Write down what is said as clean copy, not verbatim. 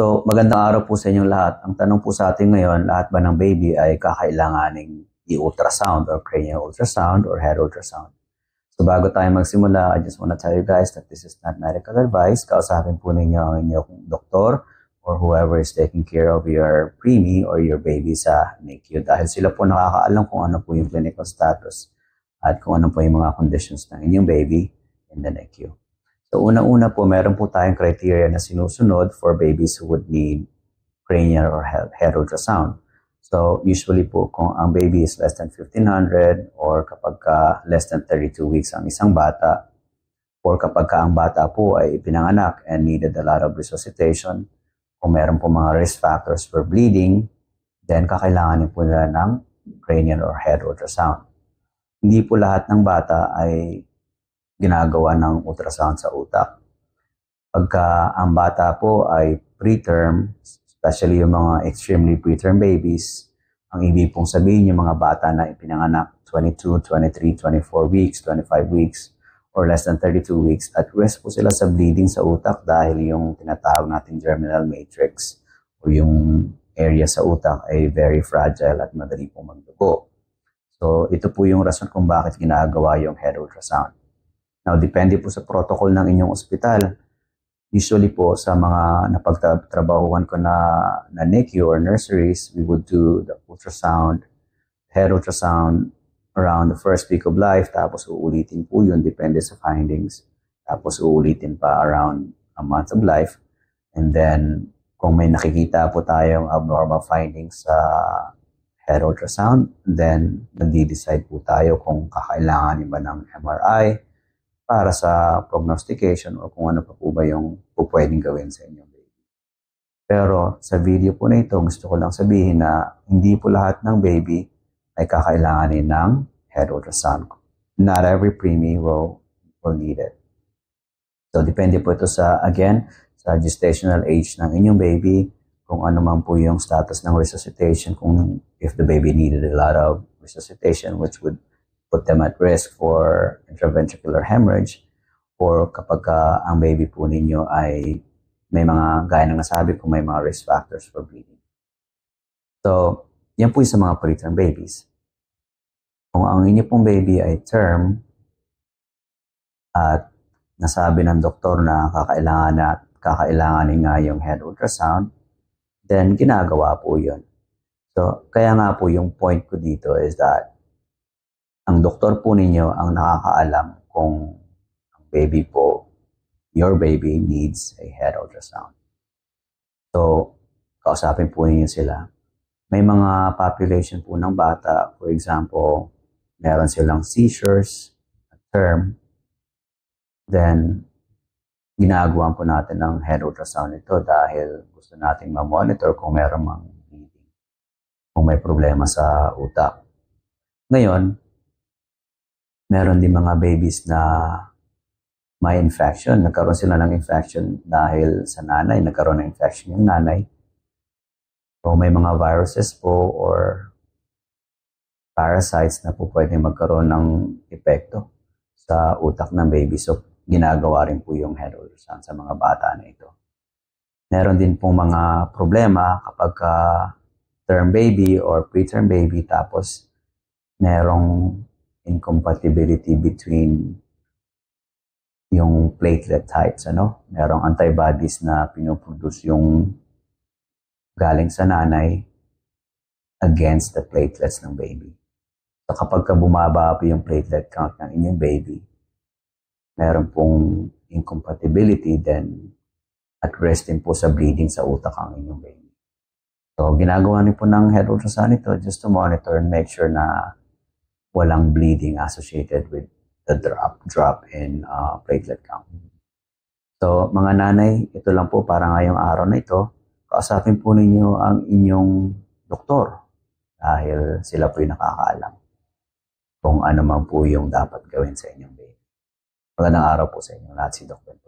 So, magandang araw po sa inyong lahat. Ang tanong po sa atin ngayon, lahat ba ng baby ay kakailanganing i-ultrasound or cranial ultrasound or head ultrasound? So, bago tayo magsimula, I just want to tell you guys that this is not medical advice. Kausapin po ninyo ang inyong doktor or whoever is taking care of your preemie or your baby sa NICU dahil sila po nakakaalam kung ano po yung clinical status at kung ano po yung mga conditions ng inyong baby in the NICU. So, una-una po, meron po tayong criteria na sinusunod for babies who would need cranial or head ultrasound. So, usually po, kung ang baby is less than 1,500 or kapag less than 32 weeks ang isang bata, or kapag ang bata po ay pinanganak and needed a lot of resuscitation, kung meron po mga risk factors for bleeding, then kakailanganin po nila ng cranial or head ultrasound. Hindi po lahat ng bata ay ginagawa ng ultrasound sa utak. Pagka ang bata po ay preterm, especially yung mga extremely preterm babies, ang ibig pong sabihin yung mga bata na ipinanganak 22, 23, 24 weeks, 25 weeks, or less than 32 weeks, at risk po sila sa bleeding sa utak dahil yung tinatawag natin germinal matrix o yung area sa utak ay very fragile at madali pong magdugo. So ito po yung rason kung bakit ginagawa yung head ultrasound. Now, depende po sa protocol ng inyong ospital. Usually po sa mga napagtrabahuan ko na NICU or nurseries, we would do the ultrasound, head ultrasound around the first week of life, tapos uulitin po yun, depende sa findings. Tapos uulitin pa around a month of life. And then, kung may nakikita po tayong abnormal findings sa head ultrasound, then nagdi-decide po tayo kung kakailanganin ba ng MRI, para sa prognostication o kung ano pa po ba yung pwedeng gawin sa inyong baby. Pero sa video po na ito, gusto ko lang sabihin na hindi po lahat ng baby ay kakailanganin ng head ultrasound. Not every preemie will need it. So depende po ito sa, again, sa gestational age ng inyong baby, kung ano man po yung status ng resuscitation, kung if the baby needed a lot of resuscitation, which would put them at risk for intraventricular hemorrhage, or kapag ang baby po ninyo ay may mga, gaya ng nasabi ko, may mga risk factors for bleeding. So, yan po yung sa mga preterm babies. Kung ang inyo pong baby ay term at nasabi ng doktor na kakailanganin nga yung head ultrasound, then ginagawa po yun. So, kaya nga po yung point ko dito is that ang doktor po ninyo ang nakakaalam kung ang baby po, your baby needs a head ultrasound. So, kausapin po ninyo sila. May mga population po ng bata, for example, meron silang seizures at term, then ginagawa po natin ng head ultrasound ito dahil gusto nating ma-monitor kung meron mang bleeding, kung may problema sa utak. Ngayon, meron din mga babies na may infection. Nagkaroon sila ng infection dahil sa nanay. Nagkaroon ng infection yung nanay. So may mga viruses po or parasites na po pwede magkaroon ng epekto sa utak ng baby. So ginagawa rin po yung head ultrasound sa mga bata na ito. Meron din po mga problema kapag term baby or preterm baby tapos merong incompatibility between yung platelet types, Merong antibodies na pinoproduce yung galing sa nanay against the platelets ng baby. So kapag bumaba po yung platelet count ng inyong baby, meron pong incompatibility, then at risk din po sa bleeding sa utak ang inyong baby. So ginagawa niyo po ng head ultrasound ito just to monitor and make sure na walang bleeding associated with the drop in platelet count. So, mga nanay, ito lang po para ngayong araw na ito, kausapin po ninyo ang inyong doktor dahil sila po yung nakakaalam kung ano man po yung dapat gawin sa inyong baby. Magandang araw po sa inyo lahat, si Dr.